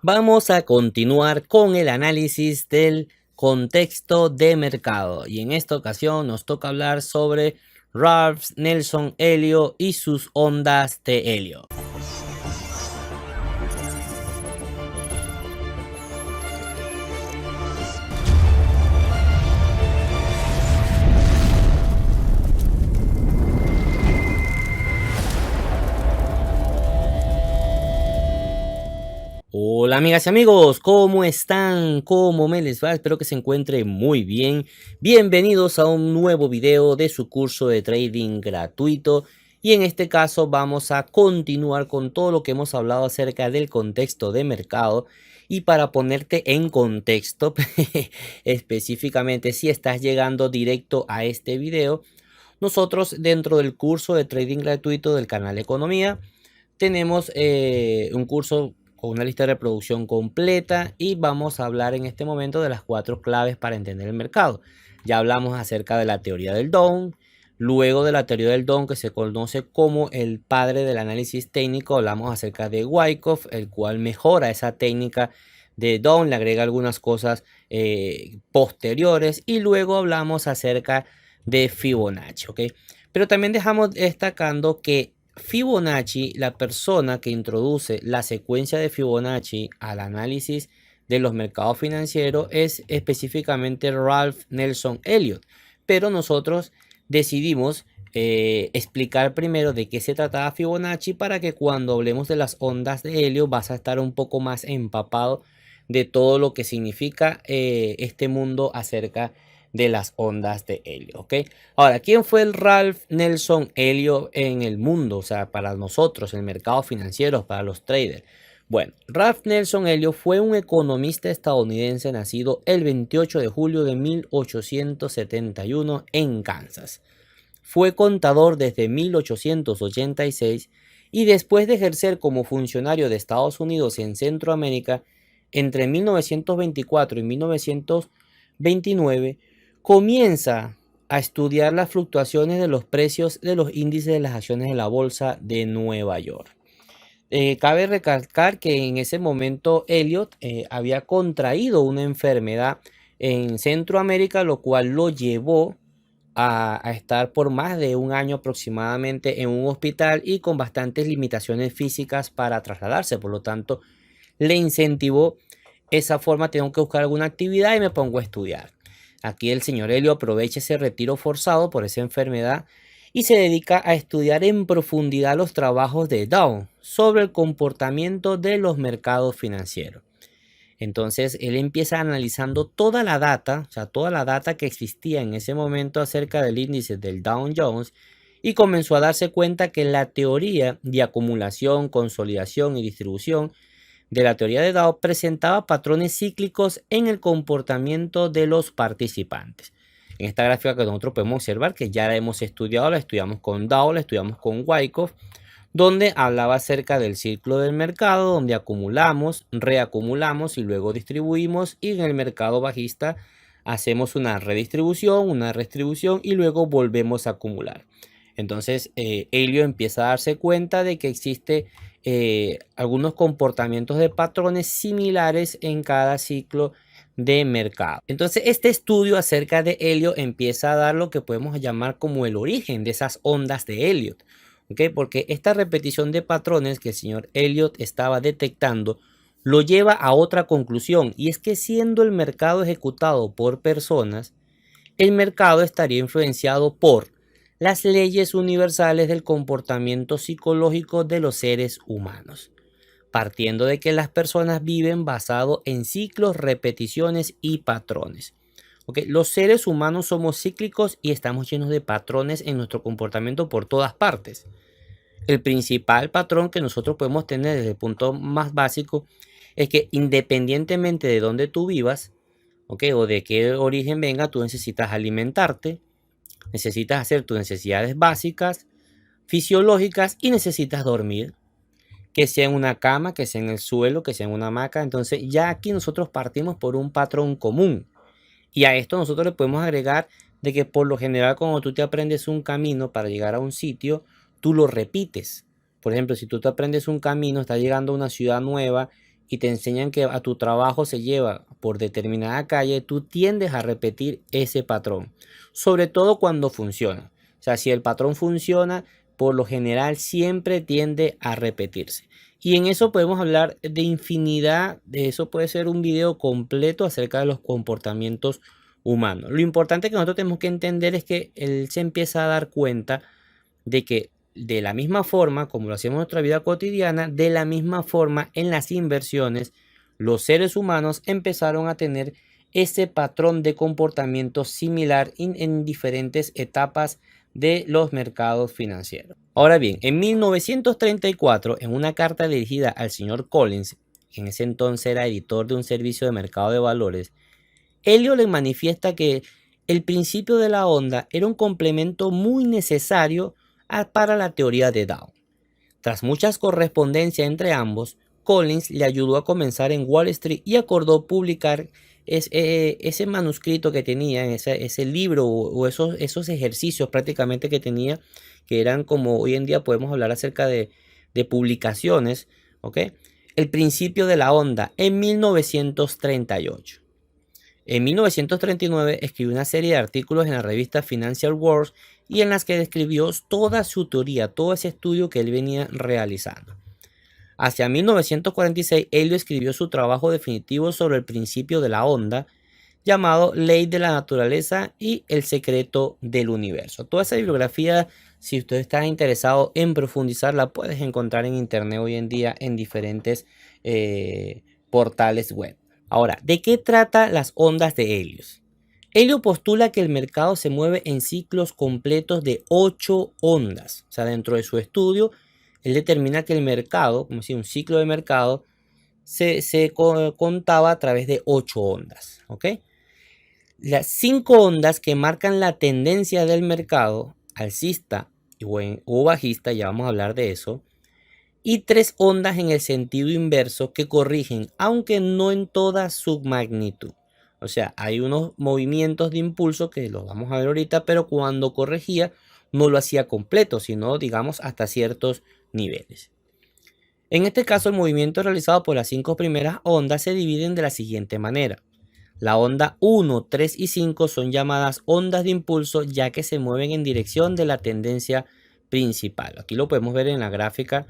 Vamos a continuar con el análisis del contexto de mercado y en esta ocasión nos toca hablar sobre Ralph Nelson Elliot y sus ondas de Elliot. Hola amigas y amigos, ¿cómo están? ¿Cómo me les va? Espero que se encuentre muy bien. Bienvenidos a un nuevo video de su curso de trading gratuito. Y en este caso vamos a continuar con todo lo que hemos hablado acerca del contexto de mercado. Y para ponerte en contexto, específicamente si estás llegando directo a este video, nosotros dentro del curso de trading gratuito del canal Economía, tenemos un curso con una lista de reproducción completa y vamos a hablar en este momento de las 4 claves para entender el mercado. Ya hablamos acerca de la teoría del Dow. Luego de la teoría del Dow, que se conoce como el padre del análisis técnico, hablamos acerca de Wyckoff, el cual mejora esa técnica de Dow, le agrega algunas cosas posteriores, y luego hablamos acerca de Fibonacci, ¿ok? Pero también dejamos destacando que Fibonacci, la persona que introduce la secuencia de Fibonacci al análisis de los mercados financieros, es específicamente Ralph Nelson Elliot. Pero nosotros decidimos explicar primero de qué se trataba Fibonacci para que cuando hablemos de las ondas de Elliot vas a estar un poco más empapado de todo lo que significa este mundo acerca de las ondas de Elliot, ¿ok? Ahora, ¿quién fue el Ralph Nelson Elliot en el mundo? O sea, para nosotros, el mercado financiero, para los traders. Bueno, Ralph Nelson Elliot fue un economista estadounidense nacido el 28 de julio de 1871 en Kansas. Fue contador desde 1886 y después de ejercer como funcionario de Estados Unidos en Centroamérica entre 1924 y 1929, comienza a estudiar las fluctuaciones de los precios de los índices de las acciones de la bolsa de Nueva York. Cabe recalcar que en ese momento Elliot había contraído una enfermedad en Centroamérica, lo cual lo llevó a estar por más de un año aproximadamente en un hospital y con bastantes limitaciones físicas para trasladarse. Por lo tanto, le incentivó esa forma: tengo que buscar alguna actividad y me pongo a estudiar. Aquí el señor Elliot aprovecha ese retiro forzado por esa enfermedad y se dedica a estudiar en profundidad los trabajos de Dow sobre el comportamiento de los mercados financieros. Entonces él empieza analizando toda la data, o sea, toda la data que existía en ese momento acerca del índice del Dow Jones, y comenzó a darse cuenta que la teoría de acumulación, consolidación y distribución de la teoría de Dow presentaba patrones cíclicos en el comportamiento de los participantes. En esta gráfica que nosotros podemos observar que ya la hemos estudiado, la estudiamos con Dow, la estudiamos con Wyckoff, donde hablaba acerca del ciclo del mercado, donde acumulamos, reacumulamos y luego distribuimos, y en el mercado bajista hacemos una redistribución, una redistribución y luego volvemos a acumular. Entonces Elliot empieza a darse cuenta de que existe algunos comportamientos de patrones similares en cada ciclo de mercado. Entonces este estudio acerca de Elliot empieza a dar lo que podemos llamar como el origen de esas ondas de Elliot. ¿Okay? Porque esta repetición de patrones que el señor Elliot estaba detectando lo lleva a otra conclusión, y es que siendo el mercado ejecutado por personas, el mercado estaría influenciado por las leyes universales del comportamiento psicológico de los seres humanos, partiendo de que las personas viven basado en ciclos, repeticiones y patrones. ¿Okay? Los seres humanos somos cíclicos y estamos llenos de patrones en nuestro comportamiento por todas partes. El principal patrón que nosotros podemos tener desde el punto más básico es que independientemente de dónde tú vivas, ¿okay? O de qué origen venga, tú necesitas alimentarte, necesitas hacer tus necesidades básicas, fisiológicas, y necesitas dormir, que sea en una cama, que sea en el suelo, que sea en una hamaca. Entonces ya aquí nosotros partimos por un patrón común, y a esto nosotros le podemos agregar de que por lo general cuando tú te aprendes un camino para llegar a un sitio, tú lo repites. Por ejemplo, si tú te aprendes un camino, estás llegando a una ciudad nueva y te enseñan que a tu trabajo se lleva por determinada calle, tú tiendes a repetir ese patrón, sobre todo cuando funciona. O sea, si el patrón funciona, por lo general siempre tiende a repetirse. Y en eso podemos hablar de infinidad, de eso puede ser un video completo acerca de los comportamientos humanos. Lo importante que nosotros tenemos que entender es que él se empieza a dar cuenta de que de la misma forma como lo hacemos en nuestra vida cotidiana, de la misma forma en las inversiones, los seres humanos empezaron a tener ese patrón de comportamiento similar en diferentes etapas de los mercados financieros. Ahora bien, en 1934, en una carta dirigida al señor Collins, que en ese entonces era editor de un servicio de mercado de valores, Elliot le manifiesta que el principio de la onda era un complemento muy necesario para la teoría de Dow. Tras muchas correspondencias entre ambos, Collins le ayudó a comenzar en Wall Street y acordó publicar ese manuscrito que tenía, ese libro o esos ejercicios prácticamente que tenía, que eran como hoy en día podemos hablar acerca de publicaciones, ¿ok? El principio de la onda en 1938. En 1939 escribió una serie de artículos en la revista Financial World y en las que describió toda su teoría, todo ese estudio que él venía realizando. Hacia 1946, Elliot escribió su trabajo definitivo sobre el principio de la onda, llamado Ley de la Naturaleza y el secreto del universo. Toda esa bibliografía, si usted está interesado en profundizarla, puedes encontrar en internet hoy en día en diferentes portales web. Ahora, ¿de qué trata las ondas de Helios? Elliot postula que el mercado se mueve en ciclos completos de 8 ondas. O sea, dentro de su estudio, él determina que el mercado, como si un ciclo de mercado, se contaba a través de 8 ondas. ¿Ok? Las 5 ondas que marcan la tendencia del mercado, alcista o bajista, ya vamos a hablar de eso, y 3 ondas en el sentido inverso que corrigen, aunque no en toda su magnitud. O sea, hay unos movimientos de impulso que los vamos a ver ahorita, pero cuando corregía no lo hacía completo, sino digamos hasta ciertos niveles. En este caso, el movimiento realizado por las 5 primeras ondas se dividen de la siguiente manera. La onda 1, 3 y 5 son llamadas ondas de impulso, ya que se mueven en dirección de la tendencia principal. Aquí lo podemos ver en la gráfica.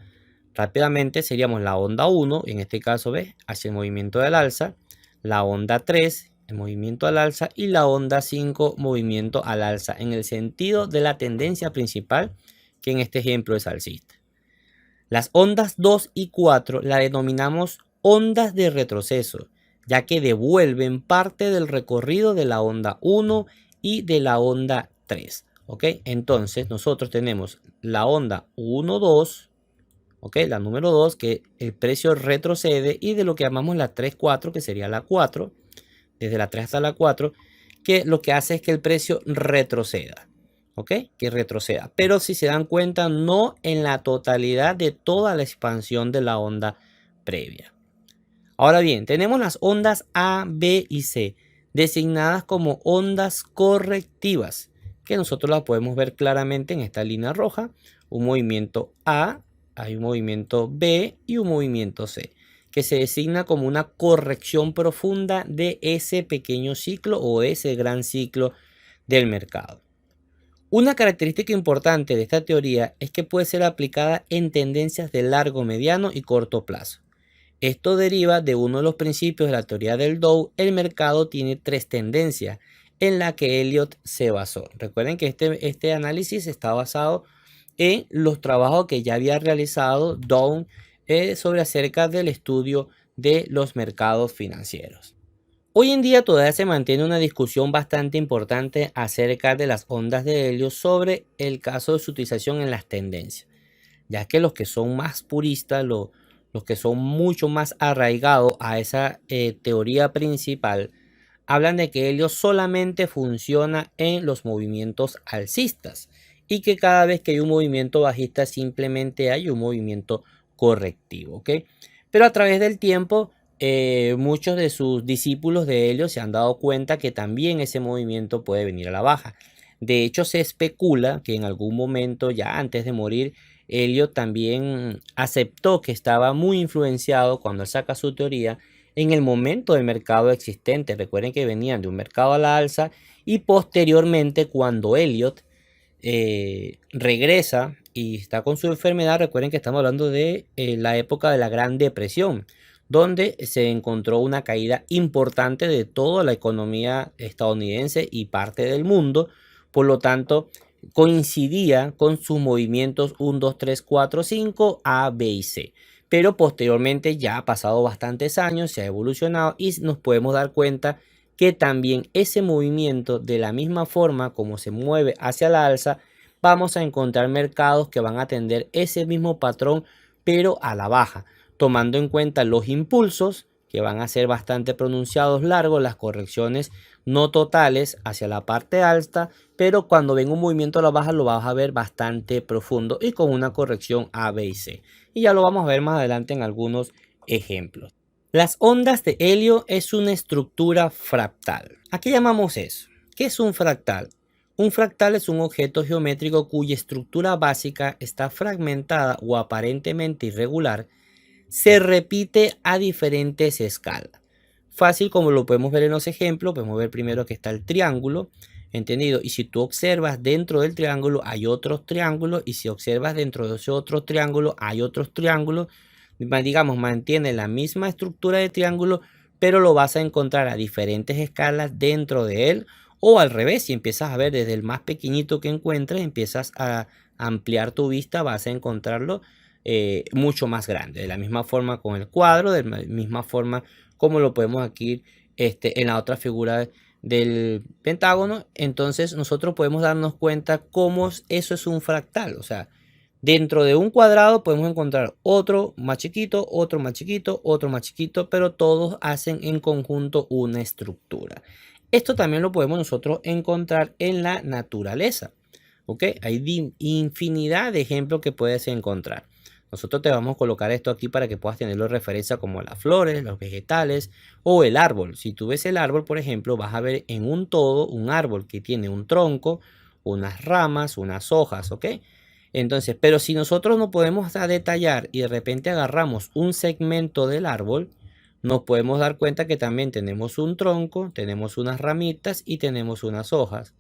Rápidamente seríamos la onda 1, en este caso, ¿ves? Hacia el movimiento del alza, la onda 3, el movimiento al alza, y la onda 5, movimiento al alza, en el sentido de la tendencia principal, que en este ejemplo es alcista. Las ondas 2 y 4 la denominamos ondas de retroceso, ya que devuelven parte del recorrido de la onda 1 y de la onda 3. ¿Ok? Entonces nosotros tenemos la onda 1, 2, ¿ok? La número 2, que el precio retrocede, y de lo que llamamos la 3, 4, que sería la 4, desde la 3 hasta la 4, que lo que hace es que el precio retroceda, ¿ok? Que retroceda. Pero si se dan cuenta, no en la totalidad de toda la expansión de la onda previa. Ahora bien, tenemos las ondas A, B y C, designadas como ondas correctivas, que nosotros las podemos ver claramente en esta línea roja. Un movimiento A, hay un movimiento B y un movimiento C, que se designa como una corrección profunda de ese pequeño ciclo o ese gran ciclo del mercado. Una característica importante de esta teoría es que puede ser aplicada en tendencias de largo, mediano y corto plazo. Esto deriva de uno de los principios de la teoría del Dow. El mercado tiene 3 tendencias en la que Elliot se basó. Recuerden que este análisis está basado en los trabajos que ya había realizado Dow sobre acerca del estudio de los mercados financieros. Hoy en día todavía se mantiene una discusión bastante importante acerca de las ondas de Elliot sobre el caso de su utilización en las tendencias, ya que los que son más puristas, los que son mucho más arraigados a esa teoría principal, hablan de que Elliot solamente funciona en los movimientos alcistas y que cada vez que hay un movimiento bajista simplemente hay un movimiento correctivo, ¿ok? Pero a través del tiempo muchos de sus discípulos de Elliot se han dado cuenta que también ese movimiento puede venir a la baja. De hecho, se especula que en algún momento, ya antes de morir, Elliot también aceptó que estaba muy influenciado cuando él saca su teoría en el momento del mercado existente. Recuerden que venían de un mercado a la alza y posteriormente cuando Elliot regresa y está con su enfermedad, recuerden que estamos hablando de la época de la Gran Depresión, donde se encontró una caída importante de toda la economía estadounidense y parte del mundo. Por lo tanto, coincidía con sus movimientos 1, 2, 3, 4, 5, A, B y C. Pero posteriormente ya ha pasado bastantes años, se ha evolucionado y nos podemos dar cuenta que también ese movimiento, de la misma forma como se mueve hacia la alza, vamos a encontrar mercados que van a atender ese mismo patrón, pero a la baja, tomando en cuenta los impulsos que van a ser bastante pronunciados, largos, las correcciones no totales hacia la parte alta, pero cuando ven un movimiento a la baja lo vas a ver bastante profundo y con una corrección A, B y C. Y ya lo vamos a ver más adelante en algunos ejemplos. Las ondas de Helio es una estructura fractal. ¿A qué llamamos eso? ¿Qué es un fractal? Un fractal es un objeto geométrico cuya estructura básica está fragmentada o aparentemente irregular. Se repite a diferentes escalas. Fácil, como lo podemos ver en los ejemplos, podemos ver primero que está el triángulo, ¿entendido? Y si tú observas dentro del triángulo hay otros triángulos, y si observas dentro de ese otro triángulo hay otros triángulos. Digamos, mantiene la misma estructura de triángulo, pero lo vas a encontrar a diferentes escalas dentro de él, o al revés, si empiezas a ver desde el más pequeñito que encuentres, empiezas a ampliar tu vista, vas a encontrarlo mucho más grande. De la misma forma con el cuadro, de la misma forma como lo podemos aquí en la otra figura del pentágono. Entonces nosotros podemos darnos cuenta cómo eso es un fractal. O sea, dentro de un cuadrado podemos encontrar otro más chiquito, otro más chiquito, otro más chiquito, pero todos hacen en conjunto una estructura. Esto también lo podemos nosotros encontrar en la naturaleza. ¿Ok? Hay infinidad de ejemplos que puedes encontrar. Nosotros te vamos a colocar esto aquí para que puedas tenerlo de referencia, como las flores, los vegetales o el árbol. Si tú ves el árbol, por ejemplo, vas a ver en un todo un árbol que tiene un tronco, unas ramas, unas hojas, ¿ok? Entonces, pero si nosotros no podemos detallar y de repente agarramos un segmento del árbol, nos podemos dar cuenta que también tenemos un tronco, tenemos unas ramitas y tenemos unas hojas.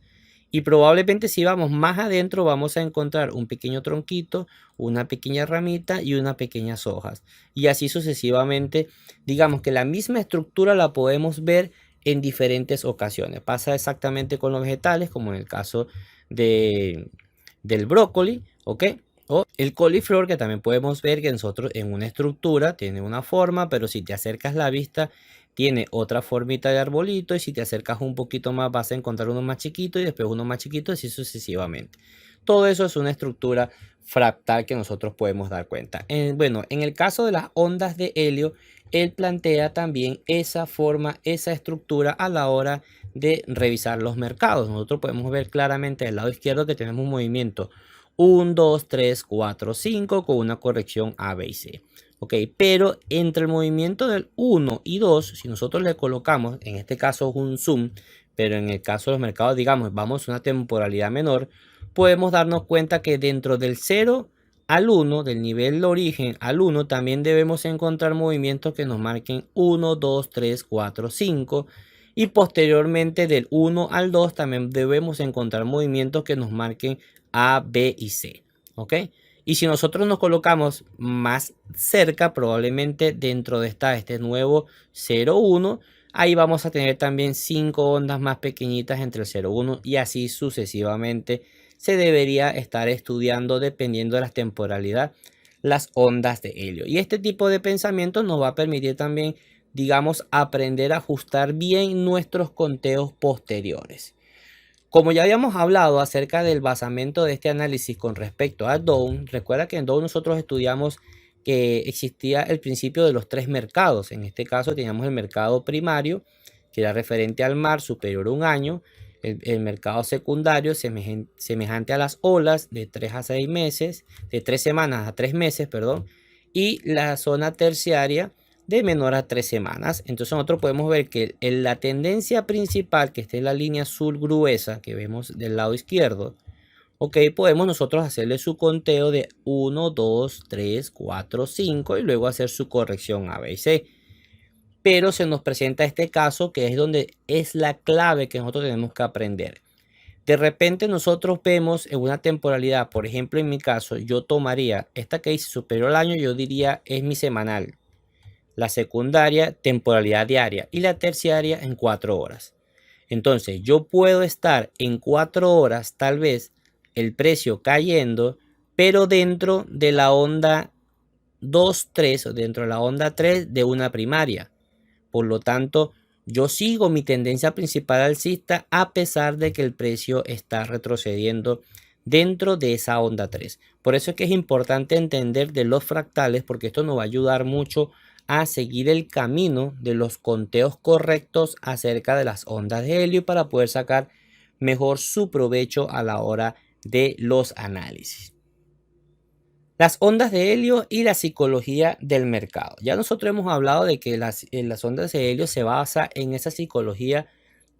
Y probablemente si vamos más adentro vamos a encontrar un pequeño tronquito, una pequeña ramita y unas pequeñas hojas. Y así sucesivamente, digamos que la misma estructura la podemos ver en diferentes ocasiones. Pasa exactamente con los vegetales, como en el caso del brócoli, ¿ok? O el coliflor, que también podemos ver que nosotros en una estructura tiene una forma, pero si te acercas la vista tiene otra formita de arbolito, y si te acercas un poquito más vas a encontrar uno más chiquito y después uno más chiquito, así sucesivamente. Todo eso es una estructura fractal que nosotros podemos dar cuenta. Bueno, en el caso de las ondas de Helio, él plantea también esa forma, esa estructura a la hora de revisar los mercados. Nosotros podemos ver claramente del lado izquierdo que tenemos un movimiento 1, 2, 3, 4, 5 con una corrección A, B y C. Ok, pero entre el movimiento del 1 y 2, si nosotros le colocamos, en este caso un zoom, pero en el caso de los mercados, digamos, vamos a una temporalidad menor, podemos darnos cuenta que dentro del 0 al 1, del nivel de origen al 1, también debemos encontrar movimientos que nos marquen 1, 2, 3, 4, 5. Y posteriormente del 1 al 2 también debemos encontrar movimientos que nos marquen A, B y C. ¿Ok? Y si nosotros nos colocamos más cerca, probablemente dentro de este nuevo 0,1, ahí vamos a tener también 5 ondas más pequeñitas entre el 0,1 y así sucesivamente. Se debería estar estudiando, dependiendo de la temporalidad, las ondas de Helio. Y este tipo de pensamiento nos va a permitir también, digamos, aprender a ajustar bien nuestros conteos posteriores. Como ya habíamos hablado acerca del basamento de este análisis con respecto a Dow, recuerda que en Dow nosotros estudiamos que existía el principio de los 3 mercados. En este caso teníamos el mercado primario, que era referente al mar superior a un año, el mercado secundario semejante a las olas de 3 a 6 meses, de 3 semanas a 3 meses, perdón, y la zona terciaria de menor a 3 semanas. Entonces nosotros podemos ver que la tendencia principal, que está en la línea azul gruesa que vemos del lado izquierdo, ok, podemos nosotros hacerle su conteo de 1, 2, 3, 4, 5 y luego hacer su corrección A, B y C. Pero se nos presenta este caso que es donde es la clave que nosotros tenemos que aprender. De repente nosotros vemos en una temporalidad, por ejemplo en mi caso, yo tomaría esta que dice superior al año, yo diría es mi semanal. La secundaria, temporalidad diaria y la terciaria en 4 horas. Entonces yo puedo estar en 4 horas tal vez el precio cayendo, pero dentro de la onda 2, 3 o dentro de la onda 3 de una primaria. Por lo tanto, yo sigo mi tendencia principal alcista a pesar de que el precio está retrocediendo dentro de esa onda 3. Por eso es que es importante entender de los fractales, porque esto nos va a ayudar mucho a seguir el camino de los conteos correctos acerca de las ondas de helio para poder sacar mejor su provecho a la hora de los análisis. Las ondas de helio y la psicología del mercado. Ya nosotros hemos hablado de que las ondas de helio se basa en esa psicología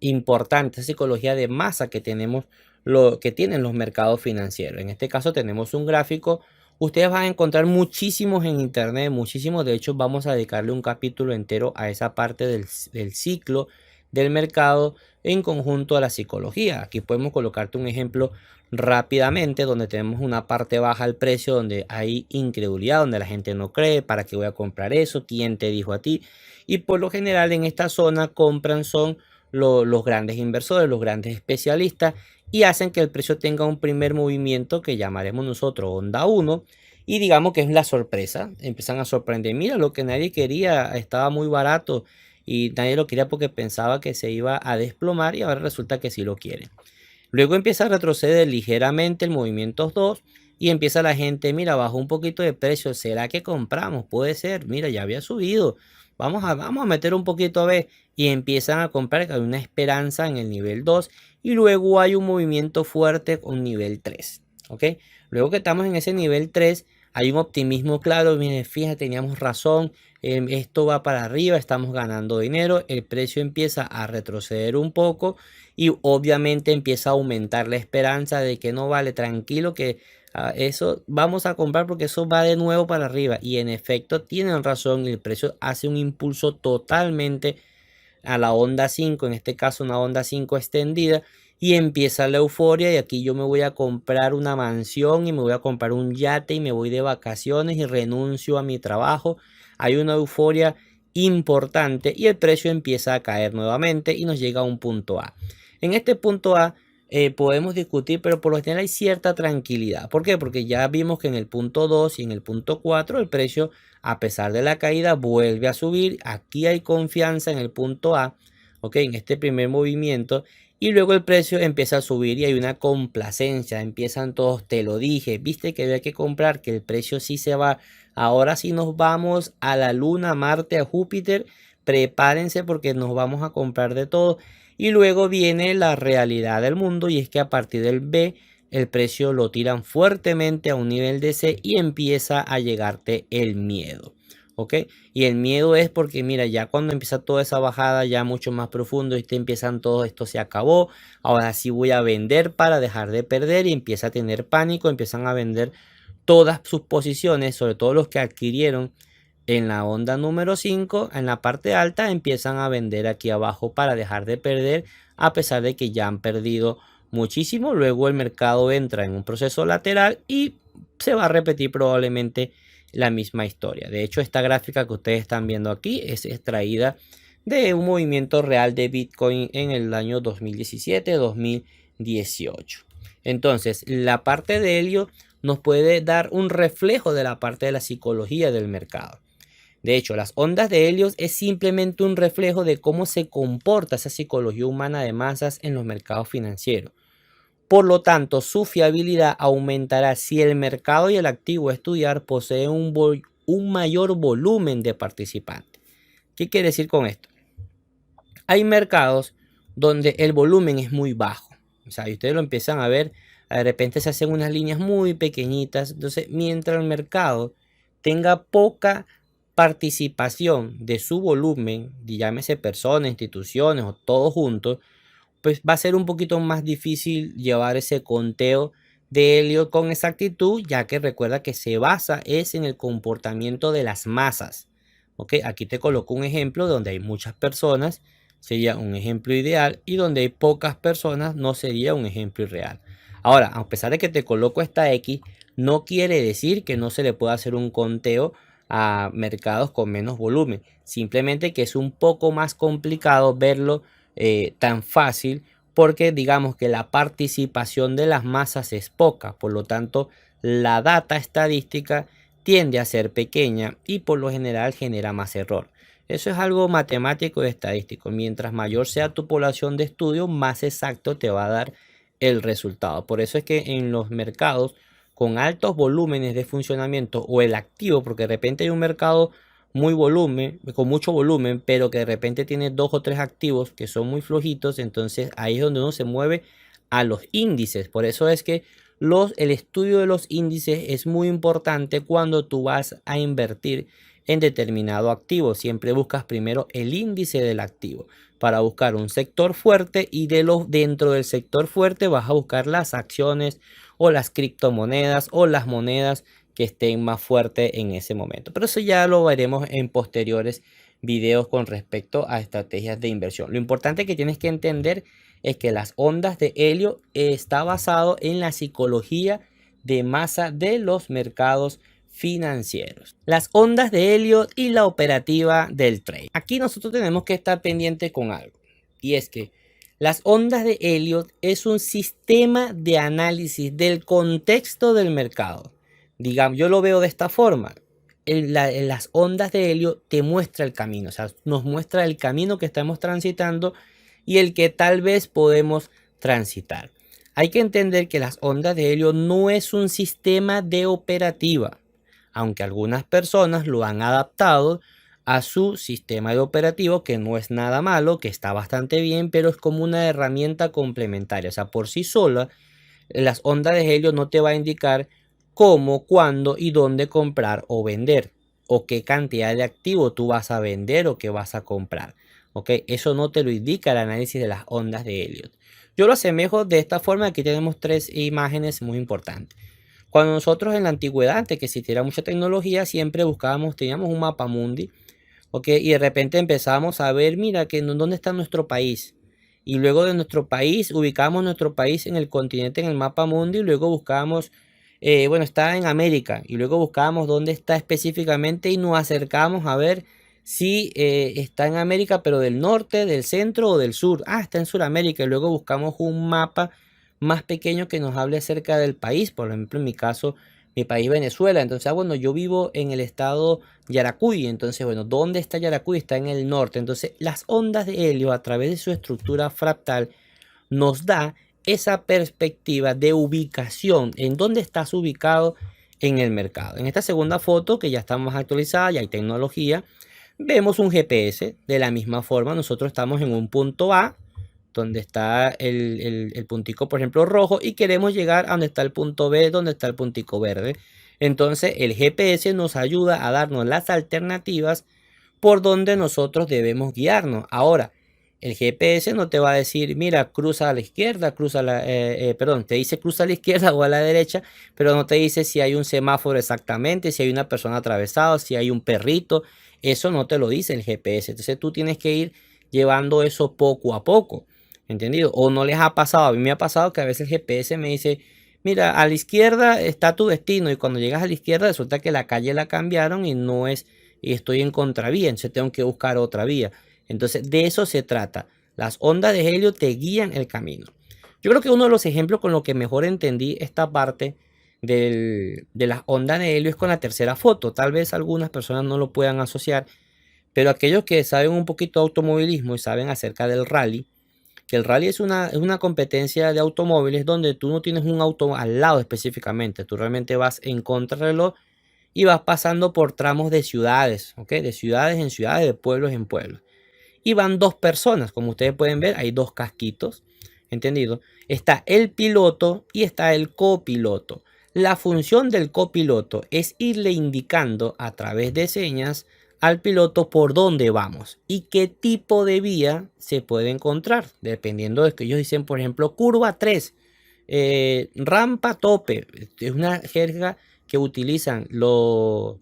importante, esa psicología de masa que tenemos, lo que tienen los mercados financieros. En este caso tenemos un gráfico. Ustedes van a encontrar muchísimos en internet, muchísimos. De hecho, vamos a dedicarle un capítulo entero a esa parte del ciclo del mercado en conjunto a la psicología. Aquí podemos colocarte un ejemplo rápidamente donde tenemos una parte baja al precio, donde hay incredulidad, donde la gente no cree, ¿para qué voy a comprar eso? ¿Quién te dijo a ti? Y por lo general en esta zona compran son los grandes inversores, los grandes especialistas y hacen que el precio tenga un primer movimiento que llamaremos nosotros onda 1 y digamos que es la sorpresa, empiezan a sorprender, mira lo que nadie quería, estaba muy barato y nadie lo quería porque pensaba que se iba a desplomar y ahora resulta que sí lo quieren. Luego empieza a retroceder ligeramente el movimiento 2 y empieza la gente, mira, bajó un poquito de precio, ¿será que compramos? Puede ser, mira, ya había subido, vamos a meter un poquito a ver y empiezan a comprar, que hay una esperanza en el nivel 2 y luego hay un movimiento fuerte con nivel 3, ¿ok? Luego que estamos en ese nivel 3 hay un optimismo claro, mire, fíjate, teníamos razón, esto va para arriba, estamos ganando dinero, el precio empieza a retroceder un poco y obviamente empieza a aumentar la esperanza de que no vale, tranquilo que eso vamos a comprar porque eso va de nuevo para arriba y en efecto tienen razón, el precio hace un impulso totalmente a la onda 5, en este caso una onda 5 extendida y empieza la euforia y aquí yo me voy a comprar una mansión y me voy a comprar un yate y me voy de vacaciones y renuncio a mi trabajo. Hay una euforia importante y el precio empieza a caer nuevamente y nos llega a un punto A. En este punto A podemos discutir, pero por lo general hay cierta tranquilidad. ¿Por qué? Porque ya vimos que en el punto 2 y en el punto 4 el precio, a pesar de la caída, vuelve a subir. Aquí hay confianza en el punto A, ¿ok? En este primer movimiento. Y luego el precio empieza a subir y hay una complacencia. Empiezan todos, te lo dije, viste que había que comprar, que el precio sí se va. Ahora sí nos vamos a la Luna, a Marte, a Júpiter. Prepárense porque nos vamos a comprar de todo. Y luego viene la realidad del mundo y es que a partir del B el precio lo tiran fuertemente a un nivel de C y empieza a llegarte el miedo. ¿Ok? Y el miedo es porque mira, ya cuando empieza toda esa bajada ya mucho más profundo y te empiezan todo esto se acabó, ahora sí voy a vender para dejar de perder y empieza a tener pánico, empiezan a vender todas sus posiciones, sobre todo los que adquirieron en la onda número 5, en la parte alta, empiezan a vender aquí abajo para dejar de perder, a pesar de que ya han perdido muchísimo. Luego el mercado entra en un proceso lateral y se va a repetir probablemente la misma historia. De hecho, esta gráfica que ustedes están viendo aquí es extraída de un movimiento real de Bitcoin en el año 2017-2018. Entonces, la parte de helio nos puede dar un reflejo de la parte de la psicología del mercado. De hecho, las ondas de Helios es simplemente un reflejo de cómo se comporta esa psicología humana de masas en los mercados financieros. Por lo tanto, su fiabilidad aumentará si el mercado y el activo a estudiar poseen un mayor volumen de participantes. ¿Qué quiere decir con esto? Hay mercados donde el volumen es muy bajo. O sea, y ustedes lo empiezan a ver, de repente se hacen unas líneas muy pequeñitas. Entonces, mientras el mercado tenga poca participación de su volumen, llámese personas, instituciones o todo junto, pues va a ser un poquito más difícil llevar ese conteo de Elliot con exactitud, ya que recuerda que se basa es en el comportamiento de las masas. ¿Ok? Aquí te coloco un ejemplo donde hay muchas personas, sería un ejemplo ideal, y donde hay pocas personas no sería un ejemplo irreal. Ahora, a pesar de que te coloco esta X, no quiere decir que no se le pueda hacer un conteo a mercados con menos volumen. Simplemente que es un poco más complicado verlo tan fácil porque digamos que la participación de las masas es poca. Por lo tanto, la data estadística tiende a ser pequeña y por lo general genera más error. Eso es algo matemático y estadístico. Mientras mayor sea tu población de estudio, más exacto te va a dar el resultado. Por eso es que en los mercados con altos volúmenes de funcionamiento o el activo, porque de repente hay un mercado con mucho volumen, pero que de repente tiene 2 o 3 activos que son muy flojitos, entonces ahí es donde uno se mueve a los índices. Por eso es que el estudio de los índices es muy importante cuando tú vas a invertir en determinado activo. Siempre buscas primero el índice del activo para buscar un sector fuerte y dentro del sector fuerte vas a buscar las acciones o las criptomonedas o las monedas que estén más fuertes en ese momento. Pero eso ya lo veremos en posteriores videos con respecto a estrategias de inversión. Lo importante que tienes que entender es que las ondas de Elliot está basado en la psicología de masa de los mercados financieros. Las ondas de Elliot y la operativa del trade. Aquí nosotros tenemos que estar pendientes con algo, y es que las ondas de Elliot es un sistema de análisis del contexto del mercado. Digamos, yo lo veo de esta forma. Las ondas de Elliot te muestra el camino, o sea, nos muestra el camino que estamos transitando y el que tal vez podemos transitar. Hay que entender que las ondas de Elliot no es un sistema de operativa, aunque algunas personas lo han adaptado a su sistema de operativo, que no es nada malo, que está bastante bien, pero es como una herramienta complementaria. O sea, por sí sola, las ondas de Elliot no te va a indicar cómo, cuándo y dónde comprar o vender, o qué cantidad de activo tú vas a vender o qué vas a comprar. ¿Ok? Eso no te lo indica el análisis de las ondas de Elliot. Yo lo asemejo de esta forma. Aquí tenemos 3 imágenes muy importantes. Cuando nosotros en la antigüedad, antes que existiera mucha tecnología, siempre teníamos un mapa mundi, ¿ok? Y de repente empezamos a ver, mira, que dónde está nuestro país. Y luego de nuestro país, ubicamos nuestro país en el continente, en el mapa mundi, y luego buscábamos, bueno, está en América, y luego buscábamos dónde está específicamente y nos acercamos a ver si está en América, pero del norte, del centro o del sur. Ah, está en Sudamérica, y luego buscamos un mapa más pequeño que nos hable acerca del país. Por ejemplo, en mi caso, mi país Venezuela. Entonces, bueno, yo vivo en el estado Yaracuy. Entonces, bueno, ¿dónde está Yaracuy? Está en el norte. Entonces, las ondas de helio a través de su estructura fractal nos da esa perspectiva de ubicación, en dónde estás ubicado en el mercado. En esta segunda foto, que ya está más actualizada, ya hay tecnología, vemos un GPS. De la misma forma, nosotros estamos en un punto A, donde está el puntico, por ejemplo, rojo, y queremos llegar a donde está el punto B, donde está el puntico verde. Entonces el GPS nos ayuda a darnos las alternativas por donde nosotros debemos guiarnos. Ahora, el GPS no te va a decir, mira, cruza a la izquierda, perdón, te dice cruza a la izquierda o a la derecha, pero no te dice si hay un semáforo exactamente, si hay una persona atravesada, si hay un perrito. Eso no te lo dice el GPS. Entonces tú tienes que ir llevando eso poco a poco. ¿Entendido? O no les ha pasado. A mí me ha pasado que a veces el GPS me dice, mira, a la izquierda está tu destino, y cuando llegas a la izquierda resulta que la calle la cambiaron y no es, y estoy en contravía, entonces tengo que buscar otra vía. Entonces de eso se trata. Las ondas de helio te guían el camino. Yo creo que uno de los ejemplos con lo que mejor entendí esta parte de las ondas de helio es con la tercera foto. Tal vez algunas personas no lo puedan asociar, pero aquellos que saben un poquito de automovilismo y saben acerca del rally, que el rally es una competencia de automóviles donde tú no tienes un auto al lado específicamente, tú realmente vas en contrarreloj y vas pasando por tramos de ciudades, ¿ok? De ciudades en ciudades, de pueblos en pueblos. Y van 2 personas, como ustedes pueden ver, hay 2 casquitos, ¿entendido? Está el piloto y está el copiloto. La función del copiloto es irle indicando a través de señas al piloto por dónde vamos y qué tipo de vía se puede encontrar, dependiendo de que ellos dicen, por ejemplo, curva 3. rampa tope. Es una jerga que utilizan los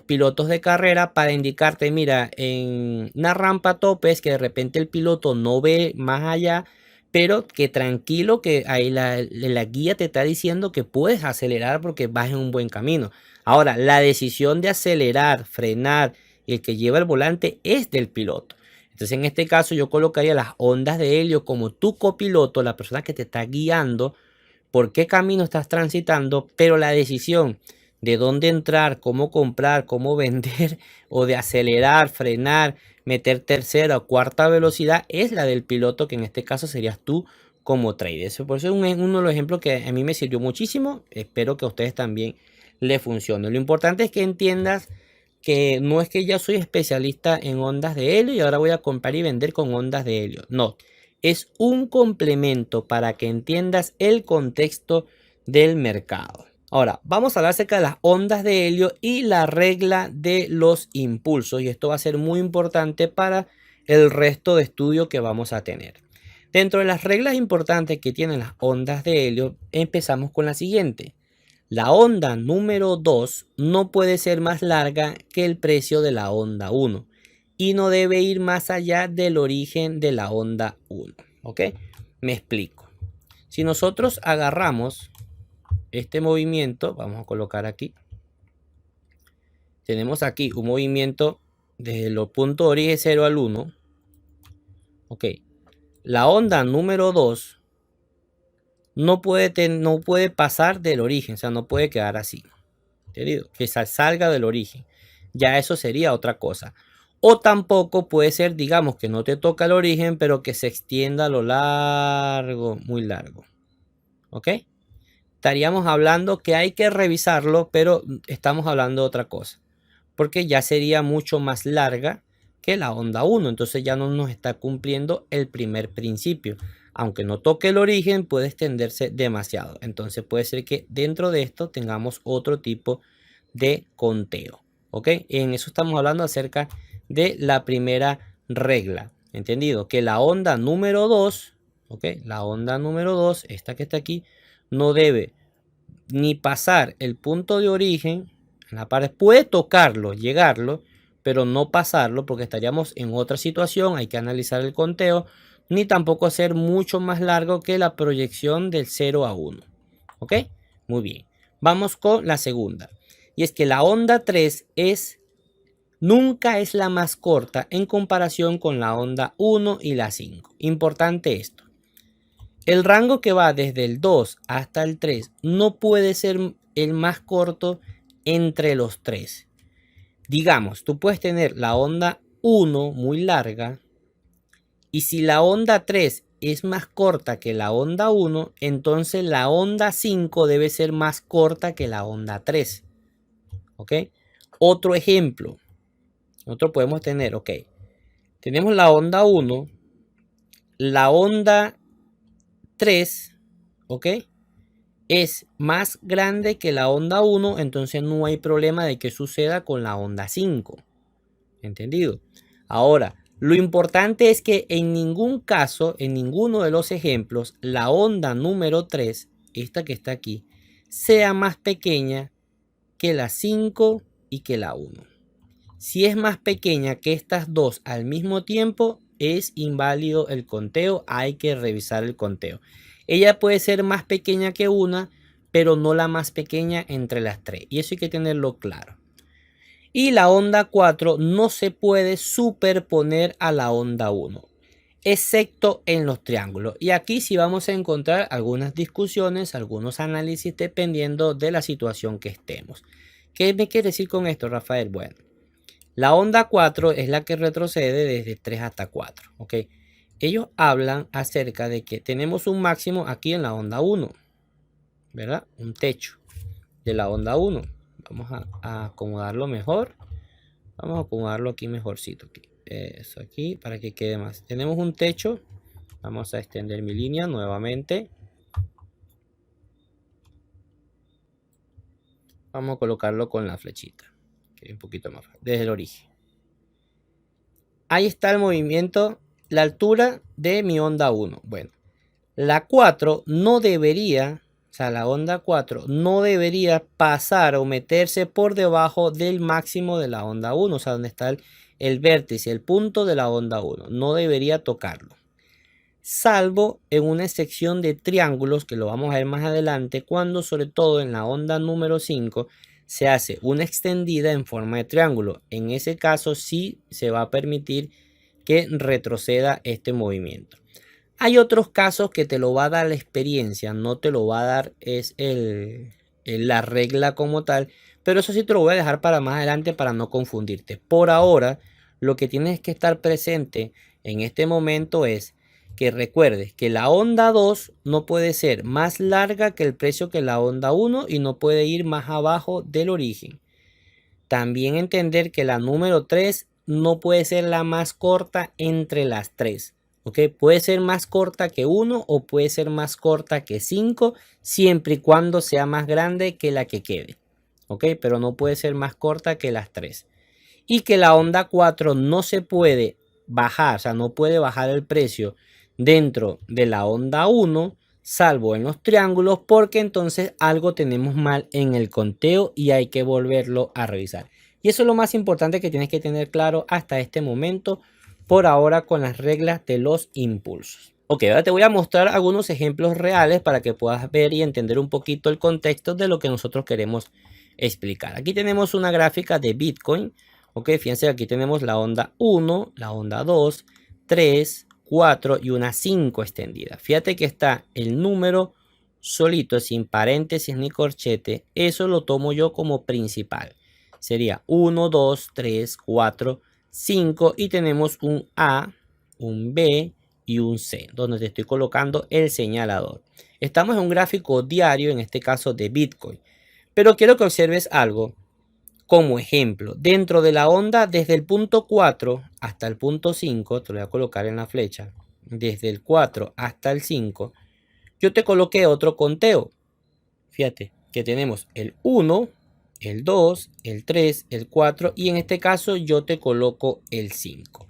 pilotos de carrera para indicarte, mira, en una rampa tope es que de repente el piloto no ve más allá, pero que tranquilo, que ahí la guía te está diciendo que puedes acelerar porque vas en un buen camino. Ahora, la decisión de acelerar, frenar, el que lleva el volante es del piloto. Entonces, en este caso, yo colocaría las ondas de helio como tu copiloto, la persona que te está guiando, por qué camino estás transitando, pero la decisión de dónde entrar, cómo comprar, cómo vender o de acelerar, frenar, meter tercera o cuarta velocidad es la del piloto, que en este caso serías tú como trader. Por eso es uno de los ejemplos que a mí me sirvió muchísimo. Espero que a ustedes también les funcione. Lo importante es que entiendas que no es que ya soy especialista en ondas de helio y ahora voy a comprar y vender con ondas de helio. No, es un complemento para que entiendas el contexto del mercado. Ahora, vamos a hablar acerca de las ondas de helio y la regla de los impulsos. Y esto va a ser muy importante para el resto de estudio que vamos a tener. Dentro de las reglas importantes que tienen las ondas de helio, empezamos con la siguiente. La onda número 2 no puede ser más larga que el precio de la onda 1 y no debe ir más allá del origen de la onda 1. ¿Ok? Me explico. Si nosotros agarramos este movimiento, vamos a colocar aquí. Tenemos aquí un movimiento desde los puntos de origen 0 al 1. Ok. La onda número 2 no puede pasar del origen, o sea, no puede quedar así. ¿Entendido? Que salga del origen. Ya eso sería otra cosa. O tampoco puede ser, digamos, que no te toca el origen, pero que se extienda a lo largo, muy largo. ¿Ok? Estaríamos hablando que hay que revisarlo, pero estamos hablando de otra cosa. Porque ya sería mucho más larga que la onda 1. Entonces ya no nos está cumpliendo el primer principio. Aunque no toque el origen, puede extenderse demasiado. Entonces puede ser que dentro de esto tengamos otro tipo de conteo. ¿Ok? En eso estamos hablando acerca de la primera regla. ¿Entendido? Que la onda número 2, ¿ok? La onda número 2, esta que está aquí, no debe ni pasar el punto de origen. En la pared puede tocarlo, llegarlo, pero no pasarlo porque estaríamos en otra situación. Hay que analizar el conteo, ni tampoco hacer mucho más largo que la proyección del 0 a 1. ¿Ok? Muy bien. Vamos con la segunda. Y es que la onda 3 nunca es la más corta en comparación con la onda 1 y la 5. Importante esto. El rango que va desde el 2 hasta el 3 no puede ser el más corto entre los tres. Digamos, tú puedes tener la onda 1 muy larga y si la onda 3 es más corta que la onda 1, entonces la onda 5 debe ser más corta que la onda 3. ¿Ok? Otro ejemplo. Nosotros podemos tener, ok, tenemos la onda 1, la onda 3, ¿ok? Es más grande que la onda 1, entonces no hay problema de que suceda con la onda 5. ¿Entendido? Ahora, lo importante es que en ningún caso, en ninguno de los ejemplos, la onda número 3, esta que está aquí, sea más pequeña que la 5 y que la 1. Si es más pequeña que estas dos al mismo tiempo, es inválido el conteo, hay que revisar el conteo. Ella puede ser más pequeña que una, pero no la más pequeña entre las tres. Y eso hay que tenerlo claro. Y la onda 4 no se puede superponer a la onda 1, excepto en los triángulos. Y aquí sí vamos a encontrar algunas discusiones, algunos análisis dependiendo de la situación que estemos. ¿Qué me quiere decir con esto, Rafael? Bueno, la onda 4 es la que retrocede desde 3 hasta 4. ¿Ok? Ellos hablan acerca de que tenemos un máximo aquí en la onda 1, ¿verdad? Un techo de la onda 1. Vamos a acomodarlo mejor. Vamos a acomodarlo aquí mejorcito. Aquí. Eso aquí para que quede más. Tenemos un techo. Vamos a extender mi línea nuevamente. Vamos a colocarlo con la flechita. Que es un poquito más fácil. Desde el origen. Ahí está el movimiento, la altura de mi onda 1. Bueno, La 4 no debería, o sea, la onda 4 no debería pasar o meterse por debajo del máximo de la onda 1, o sea, donde está el vértice, el punto de la onda 1. No debería tocarlo. Salvo en una sección de triángulos, que lo vamos a ver más adelante, cuando sobre todo en la onda número 5 se hace una extendida en forma de triángulo. En ese caso sí se va a permitir que retroceda este movimiento. Hay otros casos que te lo va a dar la experiencia, no te lo va a dar la regla como tal, pero eso sí te lo voy a dejar para más adelante para no confundirte. Por ahora, lo que tienes que estar presente en este momento es que recuerdes que la onda 2 no puede ser más larga que el precio que la onda 1 y no puede ir más abajo del origen. También entender que la número 3 no puede ser la más corta entre las 3. ¿Ok? Puede ser más corta que 1 o puede ser más corta que 5 siempre y cuando sea más grande que la que quede. ¿Ok? Pero no puede ser más corta que las 3. Y que la onda 4 no se puede bajar, o sea, no puede bajar el precio dentro de la onda 1, salvo en los triángulos, porque entonces algo tenemos mal en el conteo y hay que volverlo a revisar. Y eso es lo más importante que tienes que tener claro hasta este momento, por ahora con las reglas de los impulsos. Ok, ahora te voy a mostrar algunos ejemplos reales para que puedas ver y entender un poquito el contexto de lo que nosotros queremos explicar. Aquí tenemos una gráfica de Bitcoin. Ok, fíjense, aquí tenemos la onda 1, la onda 2, 3, 4 y una 5 extendida. Fíjate que está el número solito, sin paréntesis ni corchete. Eso lo tomo yo como principal. Sería 1, 2, 3, 4, 5 y tenemos un A, un B y un C, donde te estoy colocando el señalador. Estamos en un gráfico diario, en este caso de Bitcoin. Pero quiero que observes algo como ejemplo. Dentro de la onda, desde el punto 4 hasta el punto 5, te lo voy a colocar en la flecha, desde el 4 hasta el 5, yo te coloqué otro conteo. Fíjate que tenemos el 1, el 2, el 3, el 4 y en este caso yo te coloco el 5.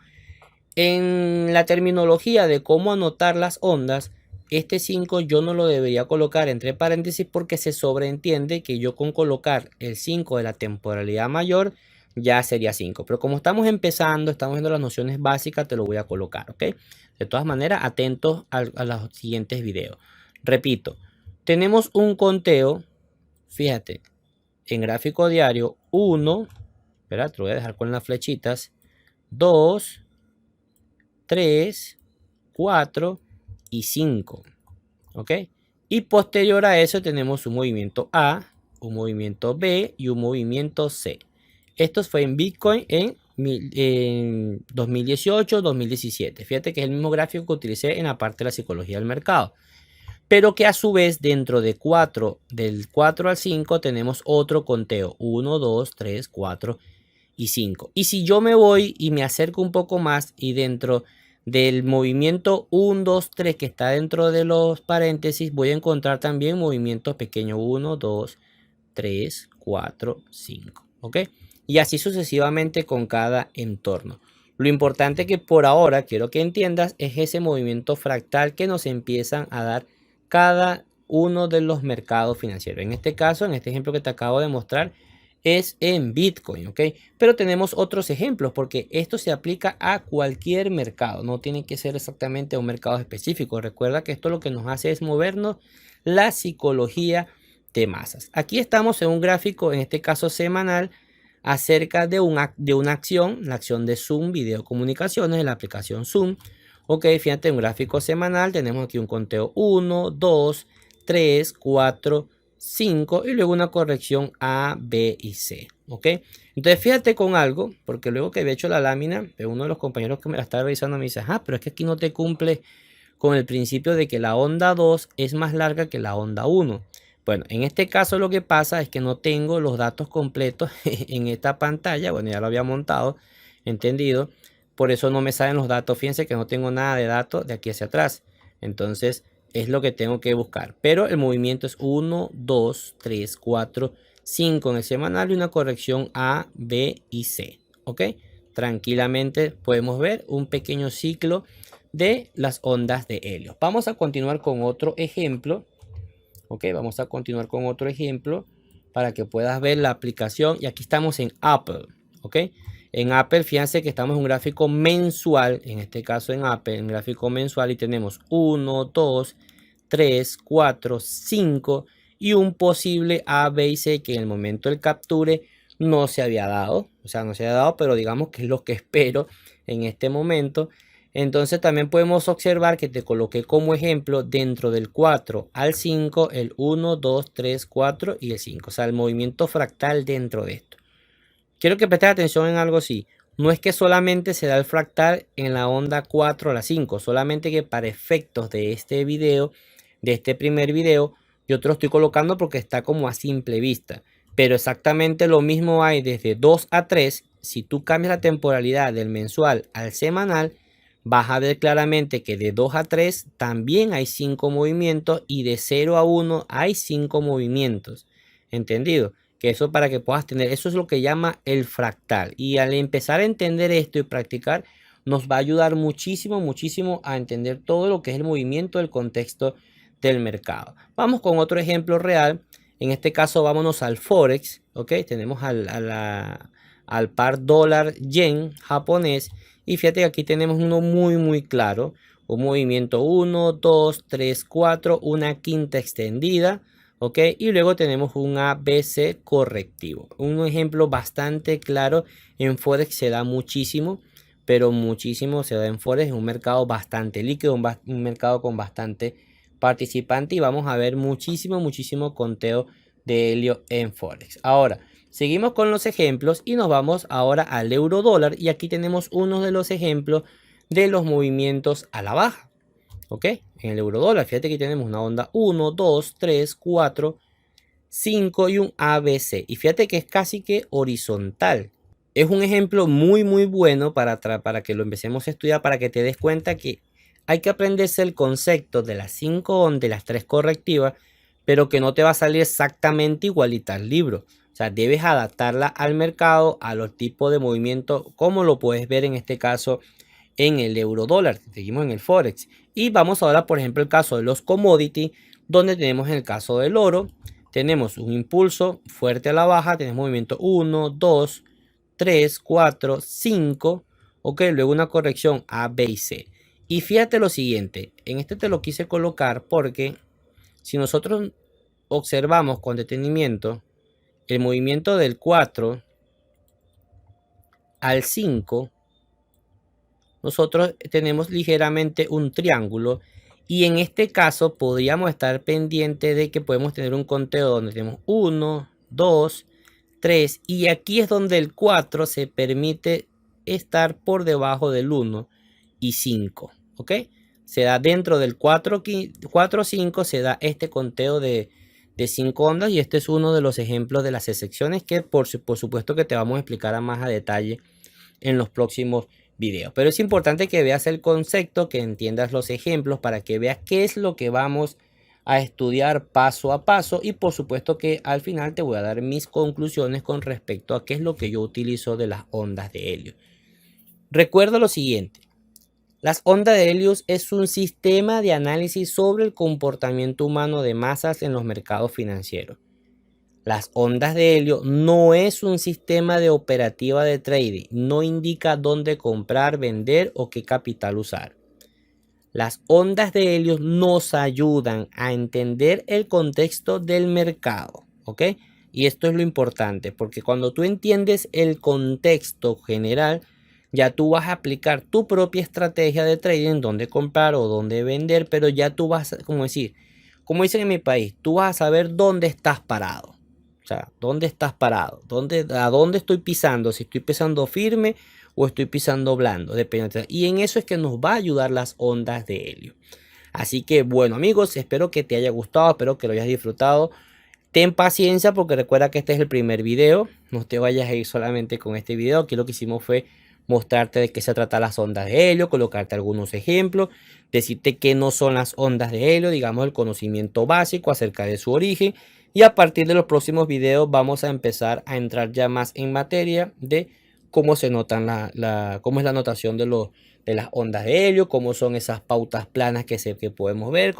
En la terminología de cómo anotar las ondas, este 5 yo no lo debería colocar entre paréntesis porque se sobreentiende que yo con colocar el 5 de la temporalidad mayor ya sería 5. Pero como estamos empezando, estamos viendo las nociones básicas, te lo voy a colocar, ¿ok? De todas maneras, atentos a los siguientes videos. Repito, tenemos un conteo, fíjate, en gráfico diario, 1, espera, te lo voy a dejar con las flechitas, 2, 3, 4 y 5. ¿Ok? Y posterior a eso tenemos un movimiento A, un movimiento B y un movimiento C. Esto fue en Bitcoin en 2018, 2017. Fíjate que es el mismo gráfico que utilicé en la parte de la psicología del mercado. Pero que a su vez dentro de del 4 al 5 tenemos otro conteo. 1, 2, 3, 4 y 5. Y si yo me voy y me acerco un poco más y dentro del movimiento 1, 2, 3 que está dentro de los paréntesis, voy a encontrar también movimientos pequeños 1, 2, 3, 4, 5. ¿Ok? Y así sucesivamente con cada entorno. Lo importante que por ahora quiero que entiendas es ese movimiento fractal que nos empiezan a dar cada uno de los mercados financieros. En este caso, en este ejemplo que te acabo de mostrar, es en Bitcoin, ¿ok? Pero tenemos otros ejemplos porque esto se aplica a cualquier mercado, no tiene que ser exactamente a un mercado específico. Recuerda que esto lo que nos hace es movernos la psicología de masas. Aquí estamos en un gráfico, en este caso semanal, acerca de una acción, la acción de Zoom, videocomunicaciones, de la aplicación Zoom. Ok, fíjate, en un gráfico semanal tenemos aquí un conteo 1, 2, 3, 4, 5 y luego una corrección A, B y C. ¿Ok? Entonces fíjate con algo, porque luego que había hecho la lámina, uno de los compañeros que me la estaba revisando me dice, pero es que aquí no te cumple con el principio de que la onda 2 es más larga que la onda 1. Bueno, en este caso lo que pasa es que no tengo los datos completos en esta pantalla. Bueno, ya lo había montado, entendido. Por eso no me salen los datos. Fíjense que no tengo nada de datos de aquí hacia atrás. Entonces es lo que tengo que buscar. Pero el movimiento es 1, 2, 3, 4, 5 en el semanal y una corrección A, B y C. ¿Ok? Tranquilamente podemos ver un pequeño ciclo de las ondas de helio. Vamos a continuar con otro ejemplo. Ok, vamos a continuar con otro ejemplo para que puedas ver la aplicación. Y aquí estamos en Apple. Ok, en Apple, fíjense que estamos en un gráfico mensual. En este caso en Apple, en gráfico mensual, y tenemos 1, 2, 3, 4, 5 y un posible A, B y C que en el momento del capture no se había dado. O sea, no se había dado, pero digamos que es lo que espero en este momento. Entonces también podemos observar que te coloqué como ejemplo dentro del 4 al 5 el 1, 2, 3, 4 y el 5. O sea, el movimiento fractal dentro de esto. Quiero que prestes atención en algo así. No es que solamente se da el fractal en la onda 4 a la 5. Solamente que para efectos de este video, de este primer video, yo te lo estoy colocando porque está como a simple vista. Pero exactamente lo mismo hay desde 2 a 3. Si tú cambias la temporalidad del mensual al semanal, vas a ver claramente que de 2 a 3 también hay 5 movimientos y de 0 a 1 hay 5 movimientos. ¿Entendido? Que eso para que puedas tener, eso es lo que llama el fractal. Y al empezar a entender esto y practicar, nos va a ayudar muchísimo, muchísimo a entender todo lo que es el movimiento del contexto del mercado. Vamos con otro ejemplo real. En este caso, vámonos al Forex. Ok, tenemos al par dólar yen japonés. Y fíjate que aquí tenemos uno muy claro. Un movimiento 1, 2, 3, 4, una quinta extendida. Ok, y luego tenemos un ABC correctivo. Un ejemplo bastante claro. En Forex se da muchísimo, pero muchísimo se da en Forex. Es un mercado bastante líquido, un mercado con bastante participante, y vamos a ver muchísimo conteo de helio en Forex. Ahora, seguimos con los ejemplos y nos vamos ahora al euro dólar, y aquí tenemos uno de los ejemplos de los movimientos a la baja. Ok, en el euro dólar, fíjate que tenemos una onda 1, 2, 3, 4, 5 y un ABC. Y fíjate que es casi que horizontal. Es un ejemplo muy bueno para que lo empecemos a estudiar, para que te des cuenta que hay que aprenderse el concepto de las 5 ondas, de las 3 correctivas, pero que no te va a salir exactamente igualita al libro. O sea, debes adaptarla al mercado, a los tipos de movimiento, como lo puedes ver en este caso en el euro dólar. Seguimos en el Forex. Y vamos ahora, por ejemplo, el caso de los commodities, donde tenemos en el caso del oro, tenemos un impulso fuerte a la baja, tenemos movimiento 1, 2, 3, 4, 5, ok, luego una corrección A, B y C. Y fíjate lo siguiente, en este te lo quise colocar porque si nosotros observamos con detenimiento el movimiento del 4 al 5, nosotros tenemos ligeramente un triángulo, y en este caso podríamos estar pendiente de que podemos tener un conteo donde tenemos 1, 2, 3, y aquí es donde el 4 se permite estar por debajo del 1 y 5, ¿ok? Se da dentro del 4, 5, se da este conteo de 5 ondas, y este es uno de los ejemplos de las excepciones que por supuesto que te vamos a explicar a más a detalle en los próximos videos. Pero es importante que veas el concepto, que entiendas los ejemplos para que veas qué es lo que vamos a estudiar paso a paso, y por supuesto que al final te voy a dar mis conclusiones con respecto a qué es lo que yo utilizo de las ondas de helio. Recuerda lo siguiente: las ondas de helio es un sistema de análisis sobre el comportamiento humano de masas en los mercados financieros. Las ondas de helio no es un sistema de operativa de trading, no indica dónde comprar, vender o qué capital usar. Las ondas de helio nos ayudan a entender el contexto del mercado, ¿ok? Y esto es lo importante, porque cuando tú entiendes el contexto general, ya tú vas a aplicar tu propia estrategia de trading, dónde comprar o dónde vender, pero ya tú vas, como dicen en mi país, tú vas a saber dónde estás parado. O sea, ¿dónde estás parado? ¿A dónde estoy pisando? Si estoy pisando firme o estoy pisando blando. Depende. Y en eso es que nos va a ayudar las ondas de helio. Así que bueno, amigos, espero que te haya gustado, espero que lo hayas disfrutado. Ten paciencia porque recuerda que este es el primer video. No te vayas a ir solamente con este video. Aquí lo que hicimos fue mostrarte de qué se trata las ondas de helio, colocarte algunos ejemplos, decirte qué no son las ondas de helio, digamos el conocimiento básico acerca de su origen. Y a partir de los próximos videos vamos a empezar a entrar ya más en materia de cómo se notan cómo es la notación de las ondas de helio, cómo son esas pautas planas que podemos ver,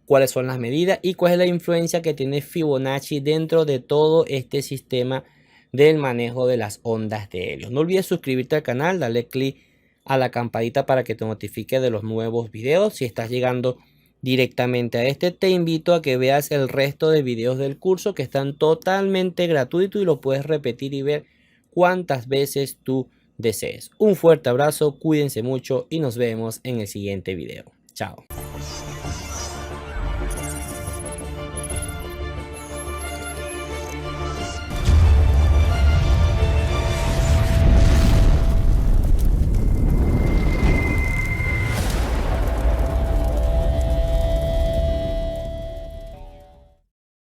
cuáles son las medidas y cuál es la influencia que tiene Fibonacci dentro de todo este sistema del manejo de las ondas de helio. No olvides suscribirte al canal, darle clic a la campanita para que te notifique de los nuevos videos. Si estás llegando directamente a este, te invito a que veas el resto de videos del curso que están totalmente gratuitos y lo puedes repetir y ver cuantas veces tú desees. Un fuerte abrazo, cuídense mucho y nos vemos en el siguiente video. Chao.